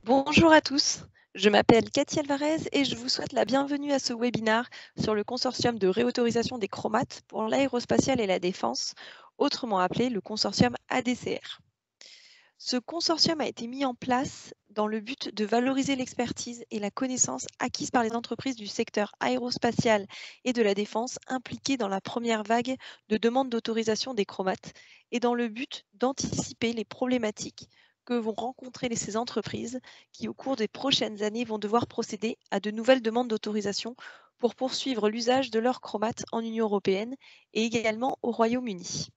Bonjour à tous, je m'appelle Cathy Alvarez et je vous souhaite la bienvenue à ce webinaire sur le consortium de réautorisation des chromates pour l'aérospatiale et la défense, autrement appelé le consortium ADCR. Ce consortium a été mis en place dans le but de valoriser l'expertise et la connaissance acquise par les entreprises du secteur aérospatial et de la défense impliquées dans la première vague de demande d'autorisation des chromates et dans le but d'anticiper les problématiques que vont rencontrer ces entreprises qui, au cours des prochaines années, vont devoir procéder à de nouvelles demandes d'autorisation pour poursuivre l'usage de leurs chromates en Union européenne et également au Royaume-Uni.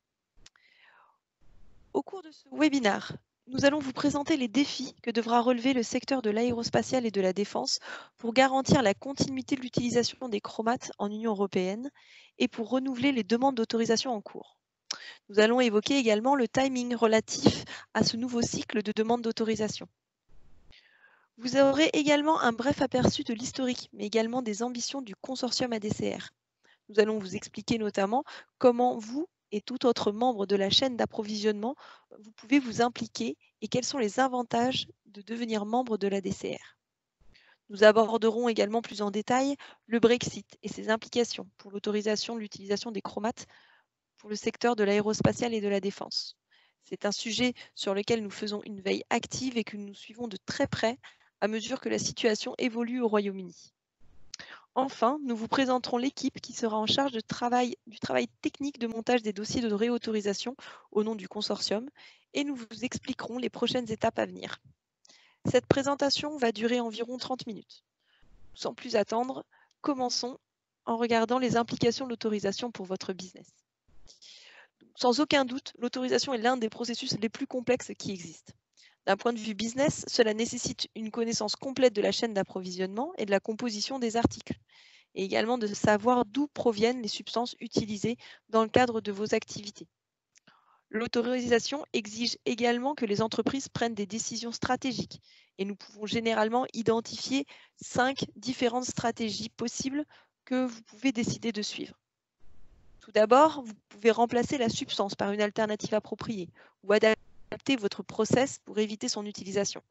Au cours de ce webinaire, nous allons vous présenter les défis que devra relever le secteur de l'aérospatiale et de la défense pour garantir la continuité de l'utilisation des chromates en Union européenne et pour renouveler les demandes d'autorisation en cours. Nous allons évoquer également le timing relatif à ce nouveau cycle de demande d'autorisation. Vous aurez également un bref aperçu de l'historique, mais également des ambitions du consortium ADCR. Nous allons vous expliquer notamment comment vous et tout autre membre de la chaîne d'approvisionnement, vous pouvez vous impliquer et quels sont les avantages de devenir membre de l'ADCR. Nous aborderons également plus en détail le Brexit et ses implications pour l'autorisation de l'utilisation des chromates pour le secteur de l'aérospatiale et de la défense. C'est un sujet sur lequel nous faisons une veille active et que nous suivons de très près à mesure que la situation évolue au Royaume-Uni. Enfin, nous vous présenterons l'équipe qui sera en charge du travail technique de montage des dossiers de réautorisation au nom du consortium et nous vous expliquerons les prochaines étapes à venir. Cette présentation va durer environ 30 minutes. Sans plus attendre, commençons en regardant les implications de l'autorisation pour votre business. Sans aucun doute, l'autorisation est l'un des processus les plus complexes qui existent. D'un point de vue business, cela nécessite une connaissance complète de la chaîne d'approvisionnement et de la composition des articles, et également de savoir d'où proviennent les substances utilisées dans le cadre de vos activités. L'autorisation exige également que les entreprises prennent des décisions stratégiques, et nous pouvons généralement identifier 5 différentes stratégies possibles que vous pouvez décider de suivre. Tout d'abord, vous pouvez remplacer la substance par une alternative appropriée ou adapter votre process pour éviter son utilisation.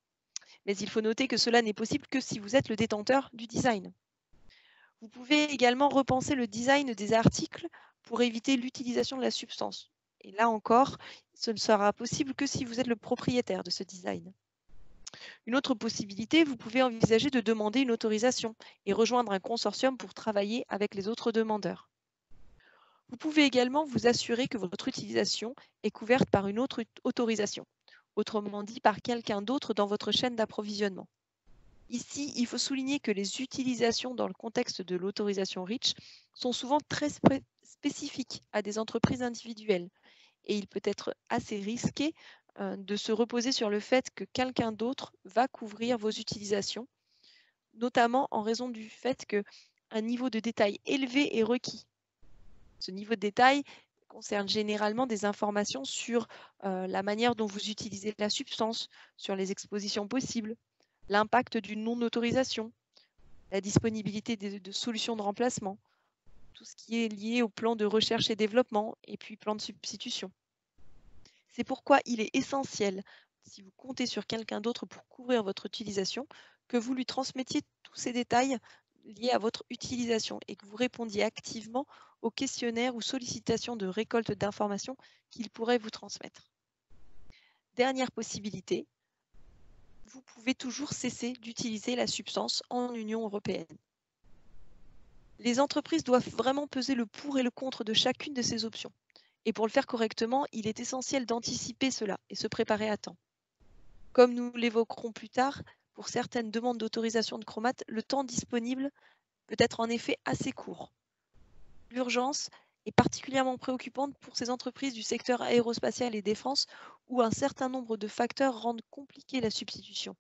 Mais il faut noter que cela n'est possible que si vous êtes le détenteur du design. Vous pouvez également repenser le design des articles pour éviter l'utilisation de la substance. Et là encore, ce ne sera possible que si vous êtes le propriétaire de ce design. Une autre possibilité, vous pouvez envisager de demander une autorisation et rejoindre un consortium pour travailler avec les autres demandeurs. Vous pouvez également vous assurer que votre utilisation est couverte par une autre autorisation, autrement dit par quelqu'un d'autre dans votre chaîne d'approvisionnement. Ici, il faut souligner que les utilisations dans le contexte de l'autorisation REACH sont souvent très spécifiques à des entreprises individuelles et il peut être assez risqué de se reposer sur le fait que quelqu'un d'autre va couvrir vos utilisations, notamment en raison du fait qu'un niveau de détail élevé est requis. Ce niveau de détail concerne généralement des informations sur la manière dont vous utilisez la substance, sur les expositions possibles, l'impact d'une non-autorisation, la disponibilité de solutions de remplacement, tout ce qui est lié au plan de recherche et développement et puis plan de substitution. C'est pourquoi il est essentiel, si vous comptez sur quelqu'un d'autre pour couvrir votre utilisation, que vous lui transmettiez tous ces détails liés à votre utilisation et que vous répondiez activement aux questionnaires ou sollicitations de récolte d'informations qu'il pourrait vous transmettre. Dernière possibilité, vous pouvez toujours cesser d'utiliser la substance en Union européenne. Les entreprises doivent vraiment peser le pour et le contre de chacune de ces options. Et pour le faire correctement, il est essentiel d'anticiper cela et se préparer à temps. Comme nous l'évoquerons plus tard, pour certaines demandes d'autorisation de chromates, le temps disponible peut être en effet assez court. L'urgence est particulièrement préoccupante pour ces entreprises du secteur aérospatial et défense où un certain nombre de facteurs rendent compliquée la substitution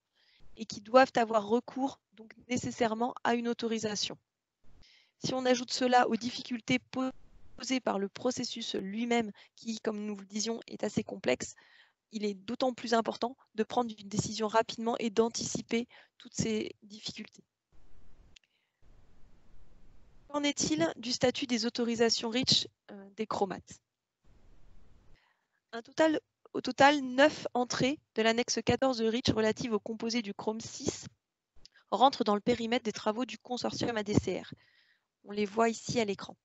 et qui doivent avoir recours donc nécessairement à une autorisation. Si on ajoute cela aux difficultés posées par le processus lui-même qui, comme nous le disions, est assez complexe, il est d'autant plus important de prendre une décision rapidement et d'anticiper toutes ces difficultés. Qu'en est-il du statut des autorisations REACH des chromates? Un total Au total, 9 entrées de l'annexe 14 de REACH relative aux composés du chrome 6 rentrent dans le périmètre des travaux du consortium ADCR. On les voit ici à l'écran.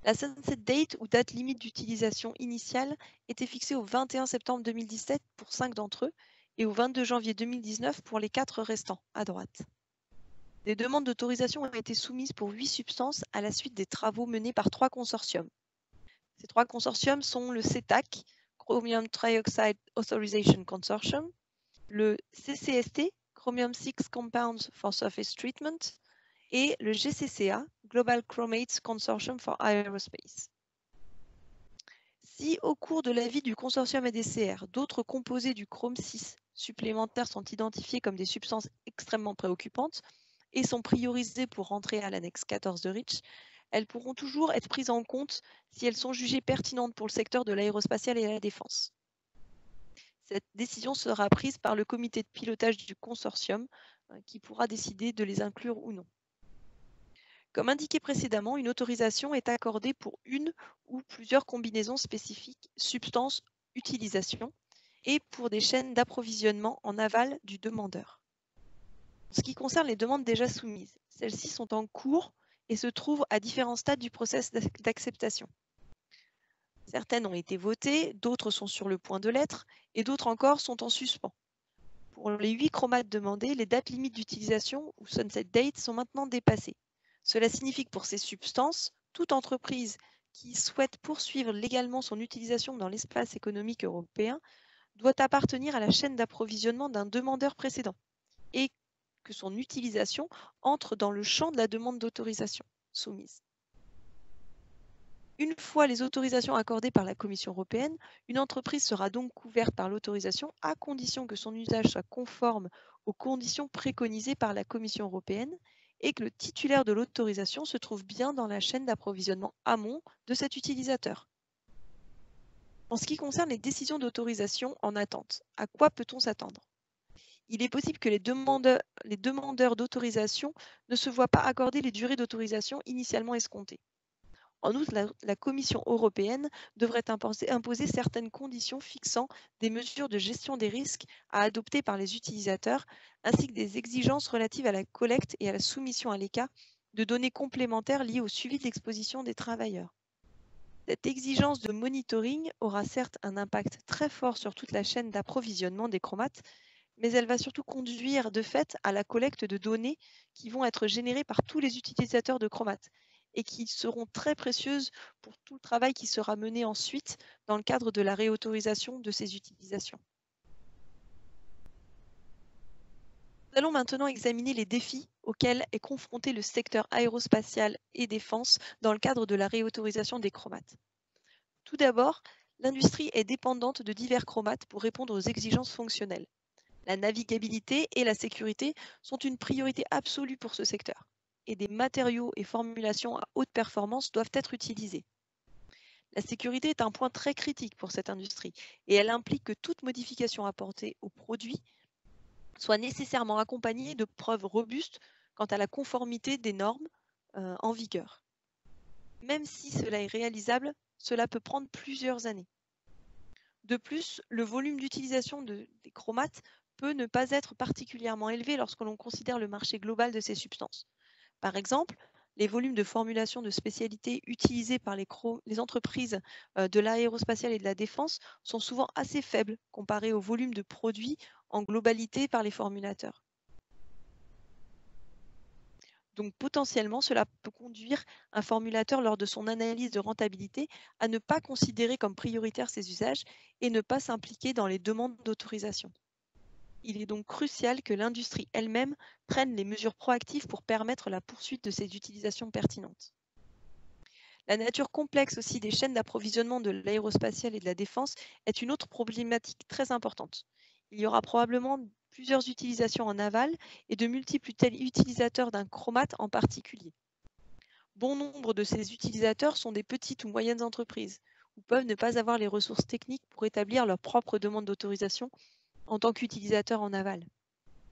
La sunset date ou date limite d'utilisation initiale était fixée au 21 septembre 2017 pour 5 d'entre eux et au 22 janvier 2019 pour les 4 restants, à droite. Des demandes d'autorisation ont été soumises pour 8 substances à la suite des travaux menés par 3 consortiums. Ces 3 consortiums sont le CETAC, Chromium Trioxide Authorization Consortium, le CCST, Chromium 6 Compounds for Surface Treatment, et le GCCA, Global Chromates Consortium for Aerospace. Si au cours de la vie du consortium ADCR, d'autres composés du chrome 6 supplémentaires sont identifiés comme des substances extrêmement préoccupantes et sont priorisées pour rentrer à l'annexe 14 de REACH, elles pourront toujours être prises en compte si elles sont jugées pertinentes pour le secteur de l'aérospatial et la défense. Cette décision sera prise par le comité de pilotage du consortium qui pourra décider de les inclure ou non. Comme indiqué précédemment, une autorisation est accordée pour une ou plusieurs combinaisons spécifiques substance-utilisation et pour des chaînes d'approvisionnement en aval du demandeur. En ce qui concerne les demandes déjà soumises, celles-ci sont en cours et se trouvent à différents stades du processus d'acceptation. Certaines ont été votées, d'autres sont sur le point de l'être et d'autres encore sont en suspens. Pour les 8 chromates demandés, les dates limites d'utilisation ou sunset date sont maintenant dépassées. Cela signifie que pour ces substances, toute entreprise qui souhaite poursuivre légalement son utilisation dans l'espace économique européen doit appartenir à la chaîne d'approvisionnement d'un demandeur précédent et que son utilisation entre dans le champ de la demande d'autorisation soumise. Une fois les autorisations accordées par la Commission européenne, une entreprise sera donc couverte par l'autorisation à condition que son usage soit conforme aux conditions préconisées par la Commission européenne et que le titulaire de l'autorisation se trouve bien dans la chaîne d'approvisionnement amont de cet utilisateur. En ce qui concerne les décisions d'autorisation en attente, à quoi peut-on s'attendre? Il est possible que les demandeurs d'autorisation ne se voient pas accorder les durées d'autorisation initialement escomptées. En outre, la Commission européenne devrait imposer certaines conditions fixant des mesures de gestion des risques à adopter par les utilisateurs, ainsi que des exigences relatives à la collecte et à la soumission à l'ECA de données complémentaires liées au suivi de l'exposition des travailleurs. Cette exigence de monitoring aura certes un impact très fort sur toute la chaîne d'approvisionnement des chromates, mais elle va surtout conduire de fait à la collecte de données qui vont être générées par tous les utilisateurs de chromates et qui seront très précieuses pour tout le travail qui sera mené ensuite dans le cadre de la réautorisation de ces utilisations. Nous allons maintenant examiner les défis auxquels est confronté le secteur aérospatial et défense dans le cadre de la réautorisation des chromates. Tout d'abord, l'industrie est dépendante de divers chromates pour répondre aux exigences fonctionnelles. La navigabilité et la sécurité sont une priorité absolue pour ce secteur et des matériaux et formulations à haute performance doivent être utilisés. La sécurité est un point très critique pour cette industrie et elle implique que toute modification apportée au produit soit nécessairement accompagnée de preuves robustes quant à la conformité des normes en vigueur. Même si cela est réalisable, cela peut prendre plusieurs années. De plus, le volume d'utilisation des chromates peut ne pas être particulièrement élevé lorsque l'on considère le marché global de ces substances. Par exemple, les volumes de formulation de spécialité utilisés par les entreprises de l'aérospatiale et de la défense sont souvent assez faibles comparés au volume de produits en globalité par les formulateurs. Donc potentiellement, cela peut conduire un formulateur lors de son analyse de rentabilité à ne pas considérer comme prioritaire ces usages et ne pas s'impliquer dans les demandes d'autorisation. Il est donc crucial que l'industrie elle-même prenne les mesures proactives pour permettre la poursuite de ces utilisations pertinentes. La nature complexe aussi des chaînes d'approvisionnement de l'aérospatiale et de la défense est une autre problématique très importante. Il y aura probablement plusieurs utilisations en aval et de multiples utilisateurs d'un chromate en particulier. Bon nombre de ces utilisateurs sont des petites ou moyennes entreprises ou peuvent ne pas avoir les ressources techniques pour établir leur propre demande d'autorisation en tant qu'utilisateur en aval.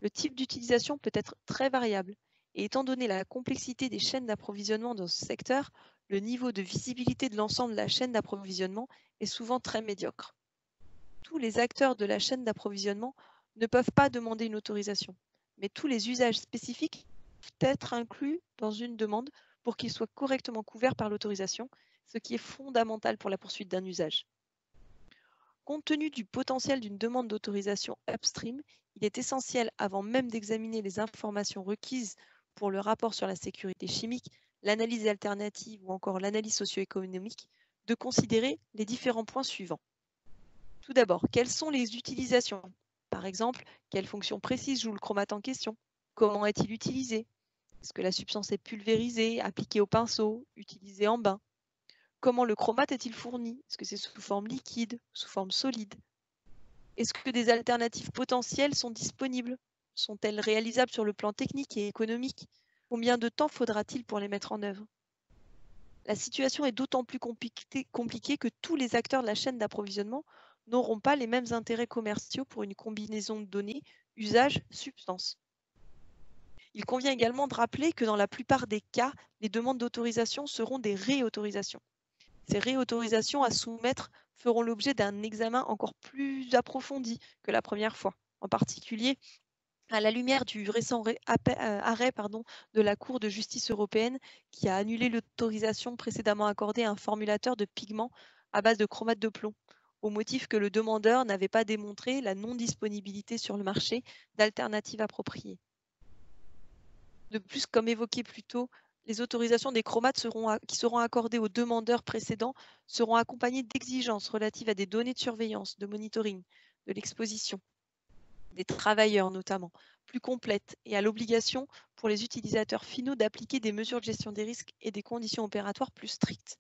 Le type d'utilisation peut être très variable et étant donné la complexité des chaînes d'approvisionnement dans ce secteur, le niveau de visibilité de l'ensemble de la chaîne d'approvisionnement est souvent très médiocre. tous les acteurs de la chaîne d'approvisionnement ne peuvent pas demander une autorisation, mais tous les usages spécifiques doivent être inclus dans une demande pour qu'ils soient correctement couverts par l'autorisation, ce qui est fondamental pour la poursuite d'un usage. Compte tenu du potentiel d'une demande d'autorisation upstream, il est essentiel, avant même d'examiner les informations requises pour le rapport sur la sécurité chimique, l'analyse alternative ou encore l'analyse socio-économique, de considérer les différents points suivants. Tout d'abord, quelles sont les utilisations? Par exemple, quelle fonction précise joue le chromate en question? Comment est-il utilisé? Est-ce que la substance est pulvérisée, appliquée au pinceau, utilisée en bain? Comment le chromate est-il fourni? Est-ce que c'est sous forme liquide, sous forme solide? Est-ce que des alternatives potentielles sont disponibles? Sont-elles réalisables sur le plan technique et économique? Combien de temps faudra-t-il pour les mettre en œuvre? La situation est d'autant plus compliquée que tous les acteurs de la chaîne d'approvisionnement n'auront pas les mêmes intérêts commerciaux pour une combinaison de données, usage, substance. Il convient également de rappeler que dans la plupart des cas, les demandes d'autorisation seront des réautorisations. Ces réautorisations à soumettre feront l'objet d'un examen encore plus approfondi que la première fois, en particulier à la lumière du récent arrêt de la Cour de justice européenne qui a annulé l'autorisation précédemment accordée à un formulateur de pigments à base de chromate de plomb, au motif que le demandeur n'avait pas démontré la non-disponibilité sur le marché d'alternatives appropriées. De plus, comme évoqué plus tôt, les autorisations des chromates qui seront accordées aux demandeurs précédents seront accompagnées d'exigences relatives à des données de surveillance, de monitoring, de l'exposition, des travailleurs notamment, plus complètes, et à l'obligation pour les utilisateurs finaux d'appliquer des mesures de gestion des risques et des conditions opératoires plus strictes.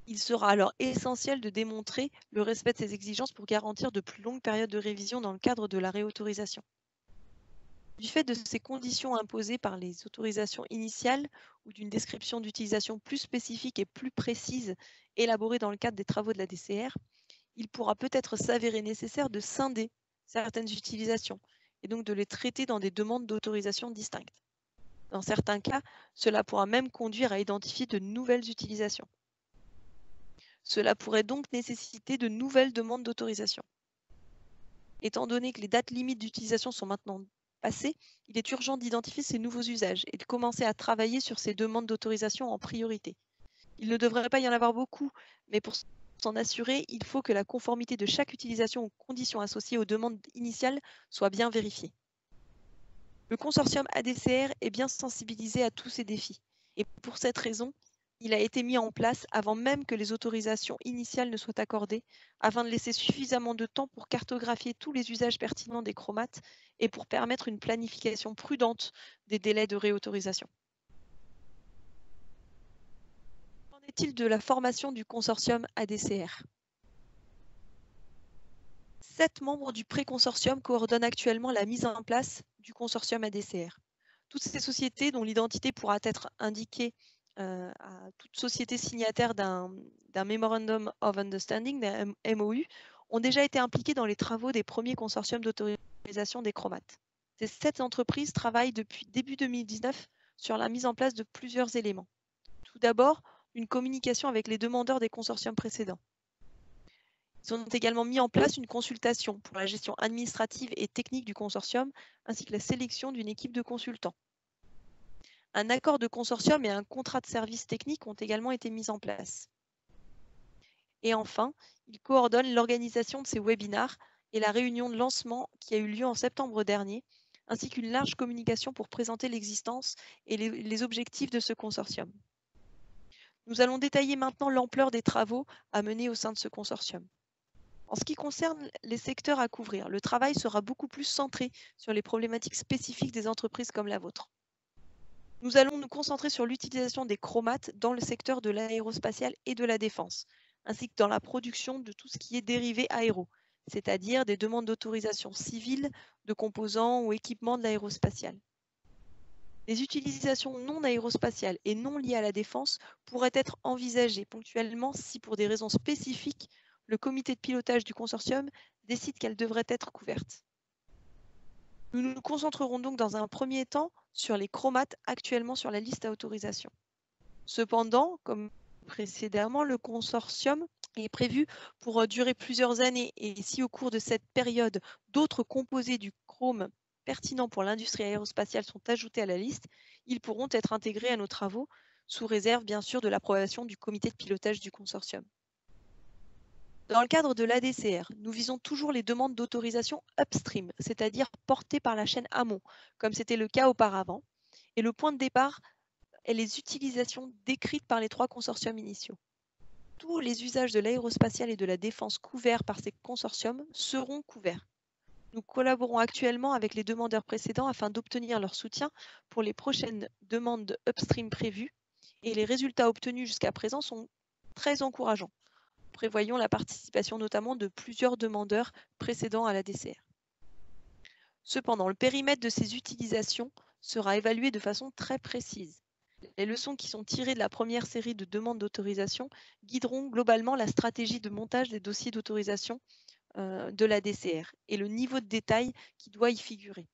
Il sera alors essentiel de démontrer le respect de ces exigences pour garantir de plus longues périodes de révision dans le cadre de la réautorisation. Du fait de ces conditions imposées par les autorisations initiales ou d'une description d'utilisation plus spécifique et plus précise élaborée dans le cadre des travaux de la DCR, il pourra peut-être s'avérer nécessaire de scinder certaines utilisations et donc de les traiter dans des demandes d'autorisation distinctes. Dans certains cas, cela pourra même conduire à identifier de nouvelles utilisations. Cela pourrait donc nécessiter de nouvelles demandes d'autorisation. Étant donné que les dates limites d'utilisation sont maintenant passées, il est urgent d'identifier ces nouveaux usages et de commencer à travailler sur ces demandes d'autorisation en priorité. Il ne devrait pas y en avoir beaucoup, mais pour s'en assurer, il faut que la conformité de chaque utilisation aux conditions associées aux demandes initiales soit bien vérifiée. Le consortium ADCR est bien sensibilisé à tous ces défis, et pour cette raison, il a été mis en place avant même que les autorisations initiales ne soient accordées, afin de laisser suffisamment de temps pour cartographier tous les usages pertinents des chromates et pour permettre une planification prudente des délais de réautorisation. Qu'en est-il de la formation du consortium ADCR? 7 membres du pré-consortium coordonnent actuellement la mise en place du consortium ADCR. Toutes ces sociétés, dont l'identité pourra être indiquée à toute société signataire d'un Memorandum of Understanding, d'un MOU, ont déjà été impliquées dans les travaux des premiers consortiums d'autorisation des chromates. Ces 7 entreprises travaillent depuis début 2019 sur la mise en place de plusieurs éléments. Tout d'abord, une communication avec les demandeurs des consortiums précédents. Ils ont également mis en place une consultation pour la gestion administrative et technique du consortium, ainsi que la sélection d'une équipe de consultants. Un accord de consortium et un contrat de service technique ont également été mis en place. Et enfin, ils coordonnent l'organisation de ces webinars et la réunion de lancement qui a eu lieu en septembre dernier, ainsi qu'une large communication pour présenter l'existence et les objectifs de ce consortium. Nous allons détailler maintenant l'ampleur des travaux à mener au sein de ce consortium. En ce qui concerne les secteurs à couvrir, le travail sera beaucoup plus centré sur les problématiques spécifiques des entreprises comme la vôtre. Nous allons nous concentrer sur l'utilisation des chromates dans le secteur de l'aérospatial et de la défense, ainsi que dans la production de tout ce qui est dérivé aéro, c'est-à-dire des demandes d'autorisation civile de composants ou équipements de l'aérospatial. Les utilisations non aérospatiales et non liées à la défense pourraient être envisagées ponctuellement si, pour des raisons spécifiques, le comité de pilotage du consortium décide qu'elles devraient être couvertes. Nous nous concentrerons donc dans un premier temps sur les chromates actuellement sur la liste à autorisation. Cependant, comme précédemment, le consortium est prévu pour durer plusieurs années. Et si au cours de cette période, d'autres composés du chrome pertinents pour l'industrie aérospatiale sont ajoutés à la liste, ils pourront être intégrés à nos travaux, sous réserve bien sûr de l'approbation du comité de pilotage du consortium. Dans le cadre de l'ADCR, nous visons toujours les demandes d'autorisation upstream, c'est-à-dire portées par la chaîne amont, comme c'était le cas auparavant. Et le point de départ est les utilisations décrites par les 3 consortiums initiaux. Tous les usages de l'aérospatiale et de la défense couverts par ces consortiums seront couverts. Nous collaborons actuellement avec les demandeurs précédents afin d'obtenir leur soutien pour les prochaines demandes upstream prévues, et les résultats obtenus jusqu'à présent sont très encourageants. Prévoyons la participation notamment de plusieurs demandeurs précédents à la DCR. Cependant, le périmètre de ces utilisations sera évalué de façon très précise. Les leçons qui sont tirées de la première série de demandes d'autorisation guideront globalement la stratégie de montage des dossiers d'autorisation de la DCR et le niveau de détail qui doit y figurer.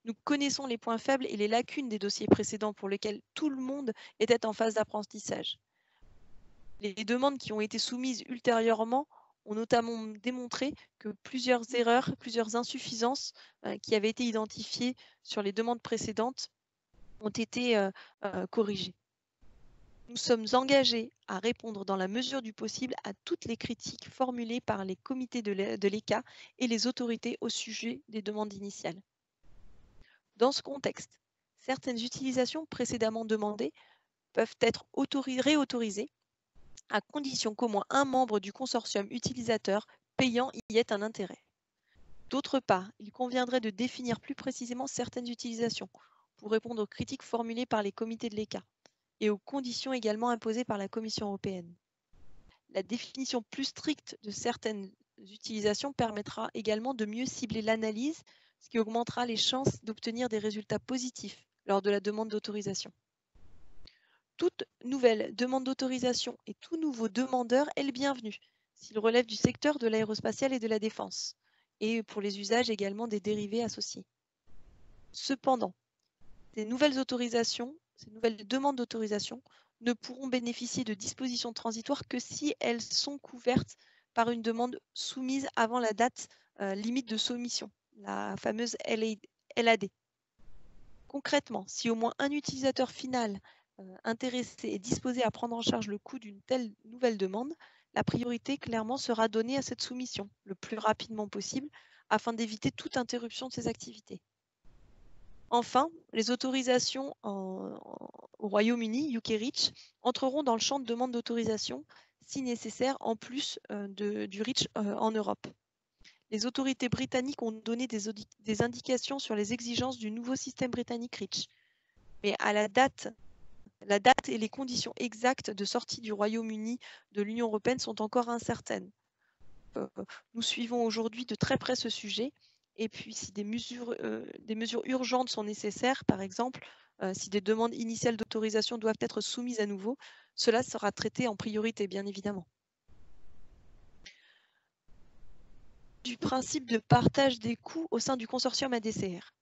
Nous connaissons les points faibles et les lacunes des dossiers précédents pour lesquels tout le monde était en phase d'apprentissage. Les demandes qui ont été soumises ultérieurement ont notamment démontré que plusieurs erreurs, plusieurs insuffisances qui avaient été identifiées sur les demandes précédentes ont été corrigées. Nous sommes engagés à répondre dans la mesure du possible à toutes les critiques formulées par les comités de l'ECA et les autorités au sujet des demandes initiales. Dans ce contexte, certaines utilisations précédemment demandées peuvent être réautorisées à condition qu'au moins un membre du consortium utilisateur payant y ait un intérêt. D'autre part, il conviendrait de définir plus précisément certaines utilisations pour répondre aux critiques formulées par les comités de l'ECA et aux conditions également imposées par la Commission européenne. La définition plus stricte de certaines utilisations permettra également de mieux cibler l'analyse, ce qui augmentera les chances d'obtenir des résultats positifs lors de la demande d'autorisation. Toute nouvelle demande d'autorisation et tout nouveau demandeur est le bienvenu s'il relève du secteur de l'aérospatiale et de la défense, et pour les usages également des dérivés associés. Cependant, ces nouvelles demandes d'autorisation ne pourront bénéficier de dispositions transitoires que si elles sont couvertes par une demande soumise avant la date limite de soumission, la fameuse LAD. Concrètement, si au moins un utilisateur final intéressé est disposé à prendre en charge le coût d'une telle nouvelle demande, la priorité clairement sera donnée à cette soumission le plus rapidement possible afin d'éviter toute interruption de ses activités. Enfin, les autorisations au Royaume-Uni, UK REACH, entreront dans le champ de demande d'autorisation si nécessaire en plus du REACH en Europe. Les autorités britanniques ont donné des indications sur les exigences du nouveau système britannique REACH. Mais à la date et les conditions exactes de sortie du Royaume-Uni de l'Union européenne sont encore incertaines. Nous suivons aujourd'hui de très près ce sujet. Et puis, si des mesures urgentes sont nécessaires, par exemple, si des demandes initiales d'autorisation doivent être soumises à nouveau, cela sera traité en priorité, bien évidemment. Du principe de partage des coûts au sein du consortium ADCR.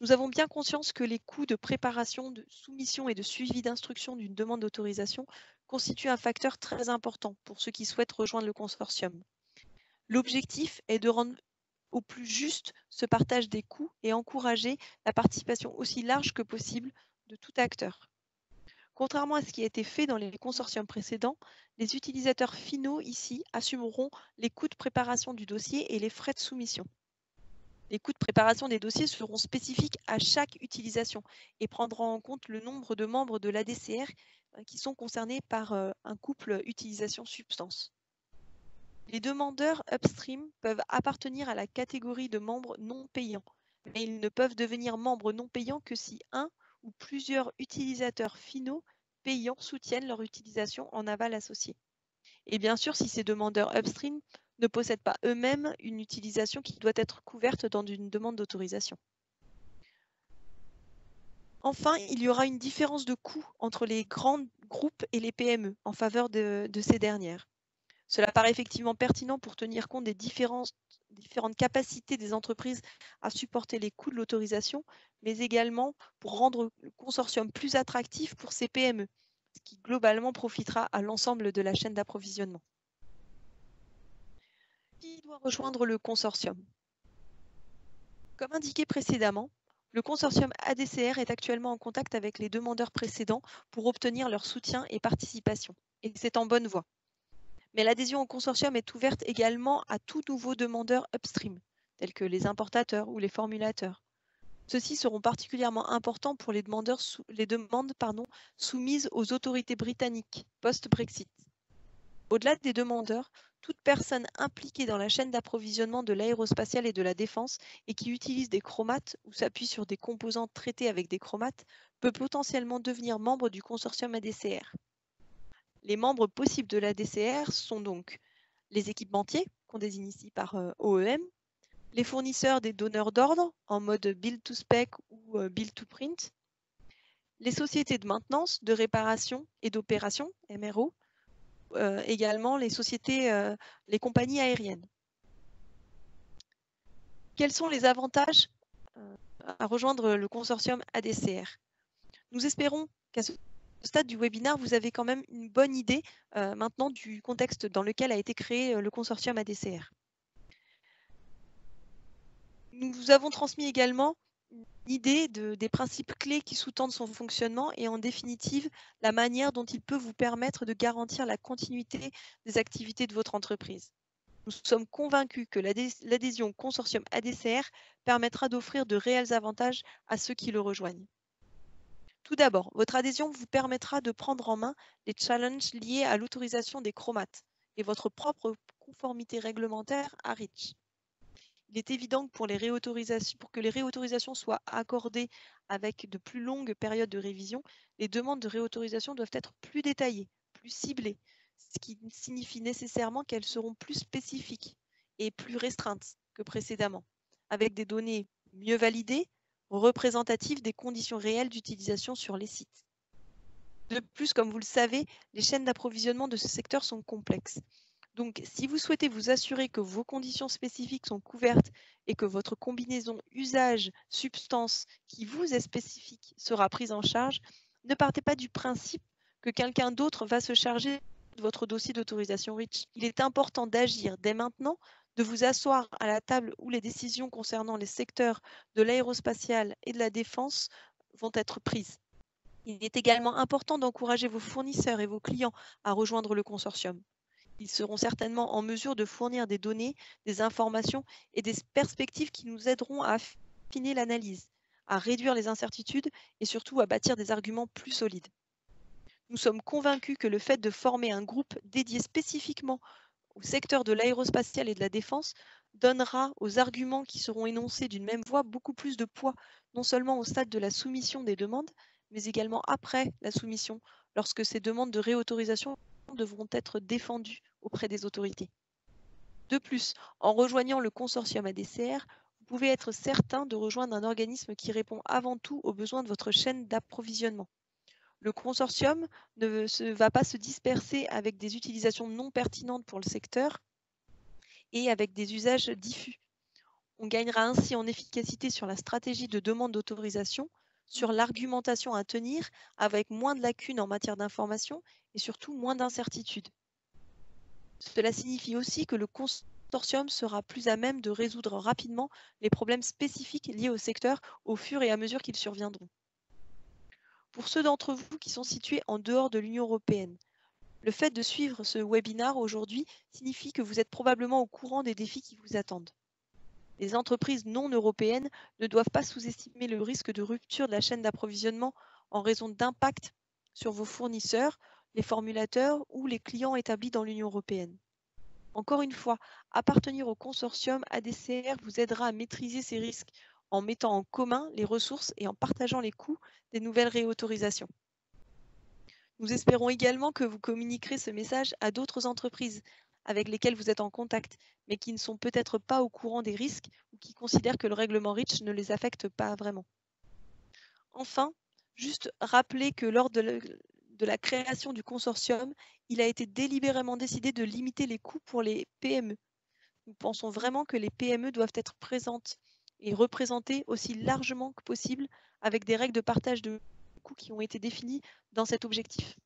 Nous avons bien conscience que les coûts de préparation, de soumission et de suivi d'instruction d'une demande d'autorisation constituent un facteur très important pour ceux qui souhaitent rejoindre le consortium. L'objectif est de rendre au plus juste ce partage des coûts et encourager la participation aussi large que possible de tout acteur. Contrairement à ce qui a été fait dans les consortiums précédents, les utilisateurs finaux ici assumeront les coûts de préparation du dossier et les frais de soumission. Les coûts de préparation des dossiers seront spécifiques à chaque utilisation et prendront en compte le nombre de membres de l'ADCR qui sont concernés par un couple utilisation-substance. Les demandeurs upstream peuvent appartenir à la catégorie de membres non payants, mais ils ne peuvent devenir membres non payants que si un ou plusieurs utilisateurs finaux payants soutiennent leur utilisation en aval associé. Et bien sûr, si ces demandeurs upstream ne possèdent pas eux-mêmes une utilisation qui doit être couverte dans une demande d'autorisation. Enfin, il y aura une différence de coût entre les grands groupes et les PME en faveur de ces dernières. Cela paraît effectivement pertinent pour tenir compte des différentes capacités des entreprises à supporter les coûts de l'autorisation, mais également pour rendre le consortium plus attractif pour ces PME, ce qui globalement profitera à l'ensemble de la chaîne d'approvisionnement. doit rejoindre le consortium? Comme indiqué précédemment, le consortium ADCR est actuellement en contact avec les demandeurs précédents pour obtenir leur soutien et participation. Et c'est en bonne voie. Mais l'adhésion au consortium est ouverte également à tout nouveau demandeur upstream, tels que les importateurs ou les formulateurs. Ceux-ci seront particulièrement importants pour les demandes soumises aux autorités britanniques post-Brexit. Au-delà des demandeurs, toute personne impliquée dans la chaîne d'approvisionnement de l'aérospatiale et de la défense et qui utilise des chromates ou s'appuie sur des composants traités avec des chromates peut potentiellement devenir membre du consortium ADCR. Les membres possibles de l'ADCR sont donc les équipementiers, qu'on désigne ici par OEM, les fournisseurs des donneurs d'ordre en mode build to spec ou build to print, les sociétés de maintenance, de réparation et d'opération, MRO, également les compagnies aériennes. Quels sont les avantages à rejoindre le consortium ADCR? Nous espérons qu'à ce stade du webinaire, vous avez quand même une bonne idée maintenant du contexte dans lequel a été créé le consortium ADCR. Nous vous avons transmis également une idée des principes clés qui sous-tendent son fonctionnement et en définitive la manière dont il peut vous permettre de garantir la continuité des activités de votre entreprise. Nous sommes convaincus que l'adhésion au consortium ADCR permettra d'offrir de réels avantages à ceux qui le rejoignent. Tout d'abord, votre adhésion vous permettra de prendre en main les challenges liés à l'autorisation des chromates et votre propre conformité réglementaire à REACH. Il est évident que pour que les réautorisations soient accordées avec de plus longues périodes de révision, les demandes de réautorisation doivent être plus détaillées, plus ciblées, ce qui signifie nécessairement qu'elles seront plus spécifiques et plus restreintes que précédemment, avec des données mieux validées, représentatives des conditions réelles d'utilisation sur les sites. De plus, comme vous le savez, les chaînes d'approvisionnement de ce secteur sont complexes. Donc, si vous souhaitez vous assurer que vos conditions spécifiques sont couvertes et que votre combinaison usage-substance qui vous est spécifique sera prise en charge, ne partez pas du principe que quelqu'un d'autre va se charger de votre dossier d'autorisation REACH. Il est important d'agir dès maintenant, de vous asseoir à la table où les décisions concernant les secteurs de l'aérospatiale et de la défense vont être prises. Il est également important d'encourager vos fournisseurs et vos clients à rejoindre le consortium. Ils seront certainement en mesure de fournir des données, des informations et des perspectives qui nous aideront à affiner l'analyse, à réduire les incertitudes et surtout à bâtir des arguments plus solides. Nous sommes convaincus que le fait de former un groupe dédié spécifiquement au secteur de l'aérospatiale et de la défense donnera aux arguments qui seront énoncés d'une même voix beaucoup plus de poids, non seulement au stade de la soumission des demandes, mais également après la soumission, lorsque ces demandes de réautorisation devront être défendues auprès des autorités. De plus, en rejoignant le consortium ADCR, vous pouvez être certain de rejoindre un organisme qui répond avant tout aux besoins de votre chaîne d'approvisionnement. Le consortium ne va pas se disperser avec des utilisations non pertinentes pour le secteur et avec des usages diffus. On gagnera ainsi en efficacité sur la stratégie de demande d'autorisation, sur l'argumentation à tenir, avec moins de lacunes en matière d'information et surtout moins d'incertitudes. Cela signifie aussi que le consortium sera plus à même de résoudre rapidement les problèmes spécifiques liés au secteur au fur et à mesure qu'ils surviendront. Pour ceux d'entre vous qui sont situés en dehors de l'Union européenne, le fait de suivre ce webinaire aujourd'hui signifie que vous êtes probablement au courant des défis qui vous attendent. Les entreprises non européennes ne doivent pas sous-estimer le risque de rupture de la chaîne d'approvisionnement en raison d'impact sur vos fournisseurs, les formulateurs ou les clients établis dans l'Union européenne. Encore une fois, appartenir au consortium ADCR vous aidera à maîtriser ces risques en mettant en commun les ressources et en partageant les coûts des nouvelles réautorisations. Nous espérons également que vous communiquerez ce message à d'autres entreprises avec lesquelles vous êtes en contact, mais qui ne sont peut-être pas au courant des risques ou qui considèrent que le règlement REACH ne les affecte pas vraiment. Enfin, juste rappeler que lors de la création du consortium, il a été délibérément décidé de limiter les coûts pour les PME. Nous pensons vraiment que les PME doivent être présentes et représentées aussi largement que possible avec des règles de partage de coûts qui ont été définies dans cet objectif.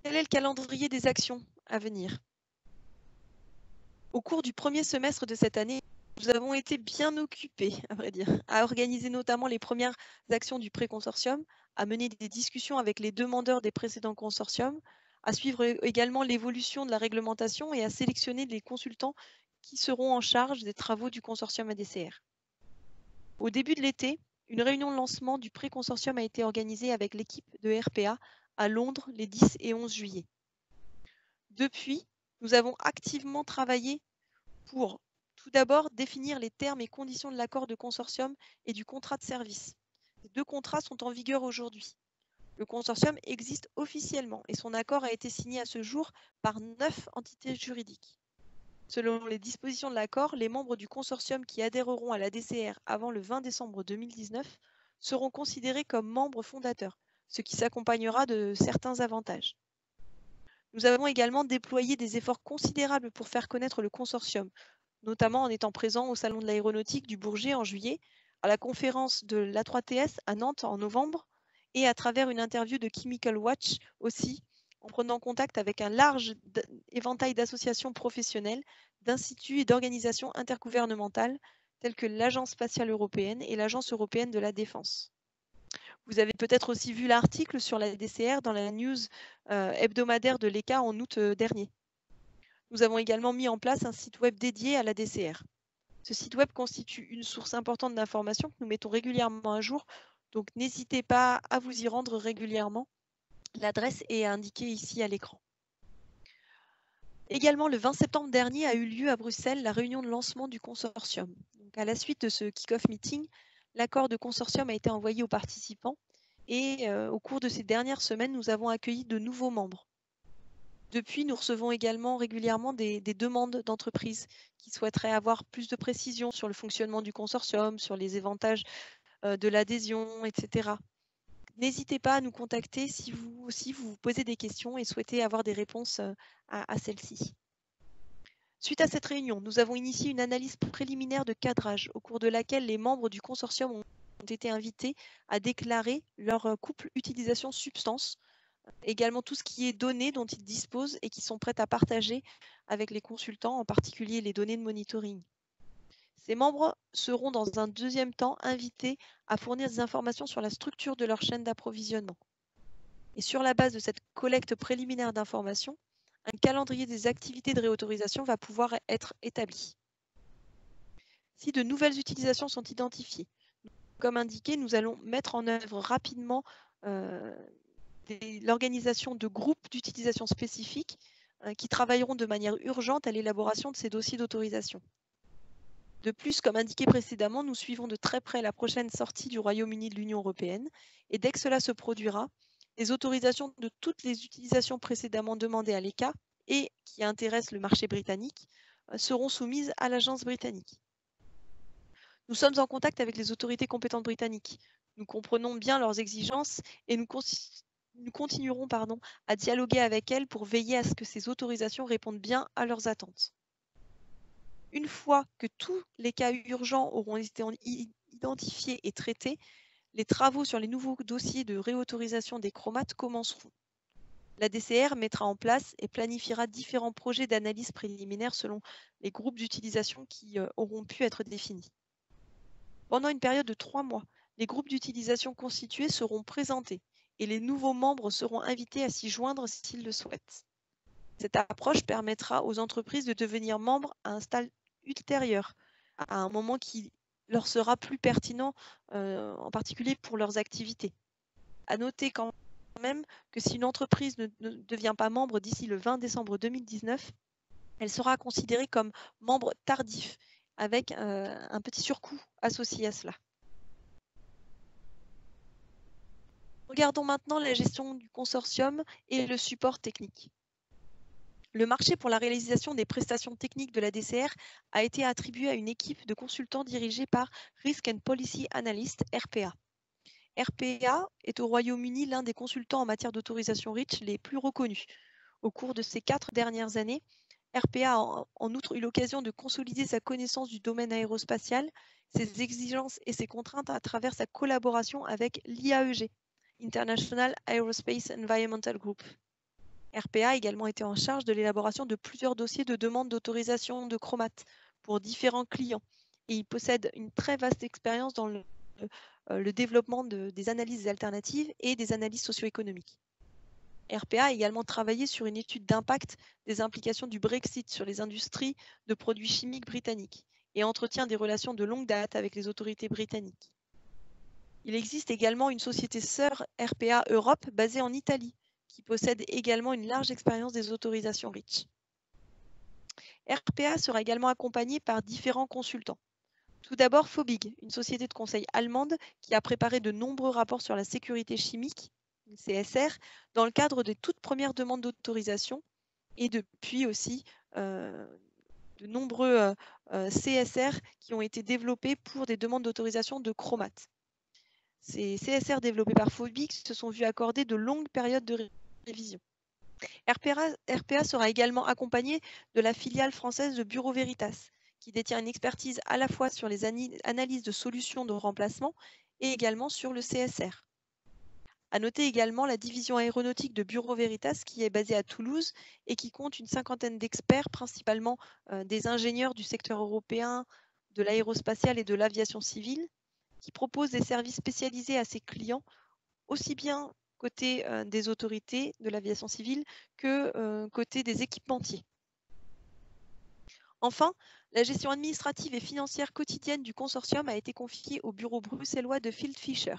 Quel est le calendrier des actions à venir? Au cours du premier semestre de cette année, nous avons été bien occupés, à vrai dire, à organiser notamment les premières actions du pré-consortium, à mener des discussions avec les demandeurs des précédents consortiums, à suivre également l'évolution de la réglementation et à sélectionner les consultants qui seront en charge des travaux du consortium ADCR. Au début de l'été, une réunion de lancement du pré-consortium a été organisée avec l'équipe de RPA à Londres les 10 et 11 juillet. Depuis, nous avons activement travaillé pour, tout d'abord, définir les termes et conditions de l'accord de consortium et du contrat de service. Ces deux contrats sont en vigueur aujourd'hui. Le consortium existe officiellement et son accord a été signé à ce jour par 9 entités juridiques. Selon les dispositions de l'accord, les membres du consortium qui adhéreront à la DCR avant le 20 décembre 2019 seront considérés comme membres fondateurs, ce qui s'accompagnera de certains avantages. Nous avons également déployé des efforts considérables pour faire connaître le consortium, notamment en étant présents au Salon de l'aéronautique du Bourget en juillet, à la conférence de l'A3TS à Nantes en novembre, et à travers une interview de Chemical Watch aussi, en prenant contact avec un large éventail d'associations professionnelles, d'instituts et d'organisations intergouvernementales, telles que l'Agence spatiale européenne et l'Agence européenne de la défense. Vous avez peut-être aussi vu l'article sur la DCR dans la news hebdomadaire de l'ECA en août dernier. Nous avons également mis en place un site web dédié à la DCR. Ce site web constitue une source importante d'informations que nous mettons régulièrement à jour, donc n'hésitez pas à vous y rendre régulièrement. L'adresse est indiquée ici à l'écran. Également, le 20 septembre dernier a eu lieu à Bruxelles la réunion de lancement du consortium. Donc, à la suite de ce kick-off meeting, l'accord de consortium a été envoyé aux participants et au cours de ces dernières semaines, nous avons accueilli de nouveaux membres. Depuis, nous recevons également régulièrement des demandes d'entreprises qui souhaiteraient avoir plus de précisions sur le fonctionnement du consortium, sur les avantages de l'adhésion, etc. N'hésitez pas à nous contacter si vous aussi vous posez des questions et souhaitez avoir des réponses à celles-ci. Suite à cette réunion, nous avons initié une analyse préliminaire de cadrage au cours de laquelle les membres du consortium ont été invités à déclarer leur couple utilisation-substance, également tout ce qui est données dont ils disposent et qui sont prêts à partager avec les consultants, en particulier les données de monitoring. Ces membres seront dans un deuxième temps invités à fournir des informations sur la structure de leur chaîne d'approvisionnement. Et sur la base de cette collecte préliminaire d'informations, un calendrier des activités de réautorisation va pouvoir être établi. Si de nouvelles utilisations sont identifiées, comme indiqué, nous allons mettre en œuvre rapidement l'organisation de groupes d'utilisation spécifiques qui travailleront de manière urgente à l'élaboration de ces dossiers d'autorisation. De plus, comme indiqué précédemment, nous suivons de très près la prochaine sortie du Royaume-Uni de l'Union européenne et dès que cela se produira, les autorisations de toutes les utilisations précédemment demandées à l'ECA et qui intéressent le marché britannique seront soumises à l'agence britannique. Nous sommes en contact avec les autorités compétentes britanniques. Nous comprenons bien leurs exigences et nous continuerons à dialoguer avec elles pour veiller à ce que ces autorisations répondent bien à leurs attentes. Une fois que tous les cas urgents auront été identifiés et traités, les travaux sur les nouveaux dossiers de réautorisation des chromates commenceront. La DCR mettra en place et planifiera différents projets d'analyse préliminaire selon les groupes d'utilisation qui auront pu être définis. Pendant une période de 3 mois, les groupes d'utilisation constitués seront présentés et les nouveaux membres seront invités à s'y joindre s'ils le souhaitent. Cette approche permettra aux entreprises de devenir membres à un stade ultérieur, à un moment qui leur sera plus pertinent, en particulier pour leurs activités. À noter quand même que si une entreprise ne devient pas membre d'ici le 20 décembre 2019, elle sera considérée comme membre tardif, avec un petit surcoût associé à cela. Regardons maintenant la gestion du consortium et le support technique. Le marché pour la réalisation des prestations techniques de la DCR a été attribué à une équipe de consultants dirigée par Risk and Policy Analyst, RPA. RPA est au Royaume-Uni l'un des consultants en matière d'autorisation REACH les plus reconnus. Au cours de ces 4 dernières années, RPA a en outre eu l'occasion de consolider sa connaissance du domaine aérospatial, ses exigences et ses contraintes à travers sa collaboration avec l'IAEG, International Aerospace Environmental Group. RPA a également été en charge de l'élaboration de plusieurs dossiers de demande d'autorisation de chromates pour différents clients. Et il possède une très vaste expérience dans le développement des analyses alternatives et des analyses socio-économiques. RPA a également travaillé sur une étude d'impact des implications du Brexit sur les industries de produits chimiques britanniques et entretient des relations de longue date avec les autorités britanniques. Il existe également une société sœur RPA Europe basée en Italie, qui possède également une large expérience des autorisations REACH. RPA sera également accompagné par différents consultants. Tout d'abord, Fobig, une société de conseil allemande qui a préparé de nombreux rapports sur la sécurité chimique, CSR, dans le cadre des toutes premières demandes d'autorisation, et depuis aussi de nombreux CSR qui ont été développés pour des demandes d'autorisation de chromates. Ces CSR développés par Fobig se sont vus accorder de longues périodes de révision. RPA sera également accompagné de la filiale française de Bureau Veritas, qui détient une expertise à la fois sur les analyses de solutions de remplacement et également sur le CSR. À noter également la division aéronautique de Bureau Veritas qui est basée à Toulouse et qui compte une cinquantaine d'experts, principalement des ingénieurs du secteur européen, de l'aérospatial et de l'aviation civile, qui proposent des services spécialisés à ses clients, aussi bien côté des autorités de l'aviation civile que côté des équipementiers. Enfin, la gestion administrative et financière quotidienne du consortium a été confiée au bureau bruxellois de Field Fisher.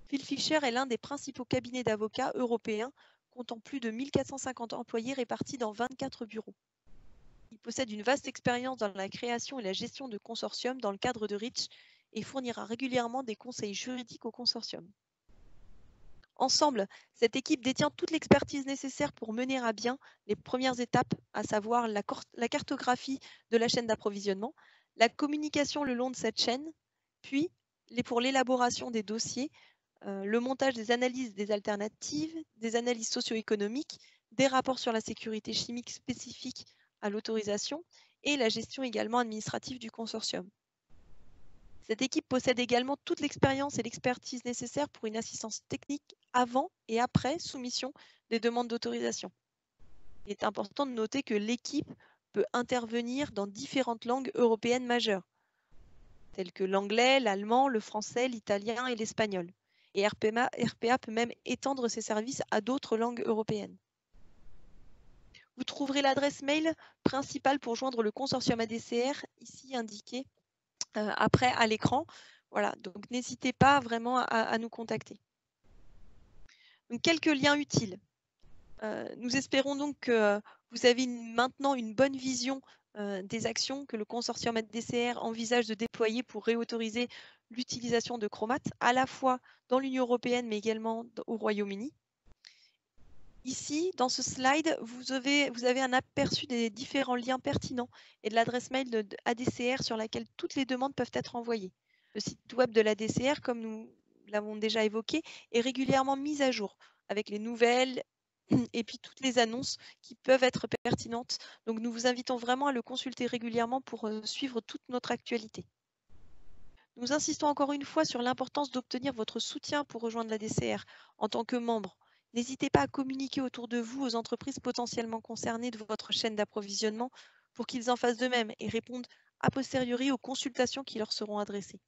Field Fisher est l'un des principaux cabinets d'avocats européens, comptant plus de 1450 employés répartis dans 24 bureaux. Il possède une vaste expérience dans la création et la gestion de consortiums dans le cadre de REACH et fournira régulièrement des conseils juridiques au consortium. Ensemble, cette équipe détient toute l'expertise nécessaire pour mener à bien les premières étapes, à savoir la cartographie de la chaîne d'approvisionnement, la communication le long de cette chaîne, puis pour l'élaboration des dossiers, le montage des analyses des alternatives, des analyses socio-économiques, des rapports sur la sécurité chimique spécifiques à l'autorisation et la gestion également administrative du consortium. Cette équipe possède également toute l'expérience et l'expertise nécessaires pour une assistance technique avant et après soumission des demandes d'autorisation. Il est important de noter que l'équipe peut intervenir dans différentes langues européennes majeures, telles que l'anglais, l'allemand, le français, l'italien et l'espagnol. Et RPA peut même étendre ses services à d'autres langues européennes. Vous trouverez l'adresse mail principale pour joindre le consortium ADCR, ici indiquée après à l'écran. Voilà, donc n'hésitez pas vraiment à nous contacter. Donc, quelques liens utiles. Nous espérons donc que vous avez maintenant une bonne vision des actions que le consortium ADCR envisage de déployer pour réautoriser l'utilisation de chromates, à la fois dans l'Union européenne mais également au Royaume-Uni. Ici, dans ce slide, vous avez un aperçu des différents liens pertinents et de l'adresse mail de ADCR sur laquelle toutes les demandes peuvent être envoyées. Le site web de l'ADCR, comme nous l'avons déjà évoqué, est régulièrement mis à jour avec les nouvelles et puis toutes les annonces qui peuvent être pertinentes. Donc nous vous invitons vraiment à le consulter régulièrement pour suivre toute notre actualité. Nous insistons encore une fois sur l'importance d'obtenir votre soutien pour rejoindre l'ADCR en tant que membre. N'hésitez pas à communiquer autour de vous aux entreprises potentiellement concernées de votre chaîne d'approvisionnement pour qu'ils en fassent de même et répondent a posteriori aux consultations qui leur seront adressées.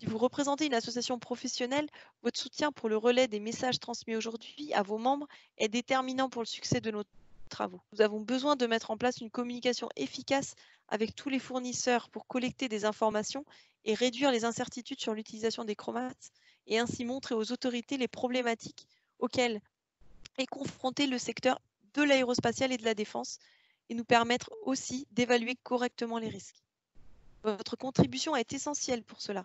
Si vous représentez une association professionnelle, votre soutien pour le relais des messages transmis aujourd'hui à vos membres est déterminant pour le succès de nos travaux. Nous avons besoin de mettre en place une communication efficace avec tous les fournisseurs pour collecter des informations et réduire les incertitudes sur l'utilisation des chromates et ainsi montrer aux autorités les problématiques auxquelles est confronté le secteur de l'aérospatiale et de la défense et nous permettre aussi d'évaluer correctement les risques. Votre contribution est essentielle pour cela.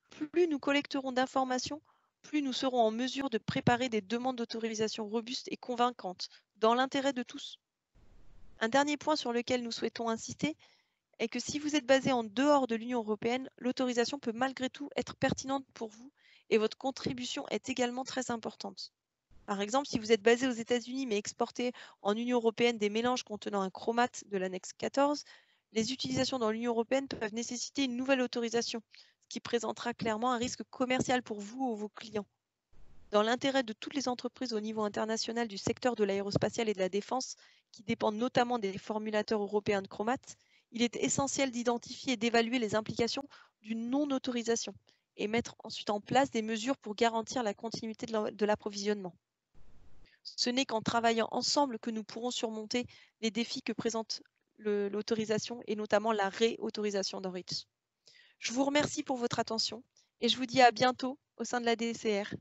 Plus nous collecterons d'informations, plus nous serons en mesure de préparer des demandes d'autorisation robustes et convaincantes, dans l'intérêt de tous. Un dernier point sur lequel nous souhaitons insister est que si vous êtes basé en dehors de l'Union européenne, l'autorisation peut malgré tout être pertinente pour vous et votre contribution est également très importante. Par exemple, si vous êtes basé aux États-Unis mais exportez en Union européenne des mélanges contenant un chromate de l'annexe 14, les utilisations dans l'Union européenne peuvent nécessiter une nouvelle autorisation, ce qui présentera clairement un risque commercial pour vous ou vos clients. Dans l'intérêt de toutes les entreprises au niveau international du secteur de l'aérospatial et de la défense, qui dépendent notamment des formulateurs européens de chromates, il est essentiel d'identifier et d'évaluer les implications d'une non-autorisation et mettre ensuite en place des mesures pour garantir la continuité de l'approvisionnement. Ce n'est qu'en travaillant ensemble que nous pourrons surmonter les défis que présente l'autorisation et notamment la réautorisation d'Orange. Je vous remercie pour votre attention et je vous dis à bientôt au sein de la DCR.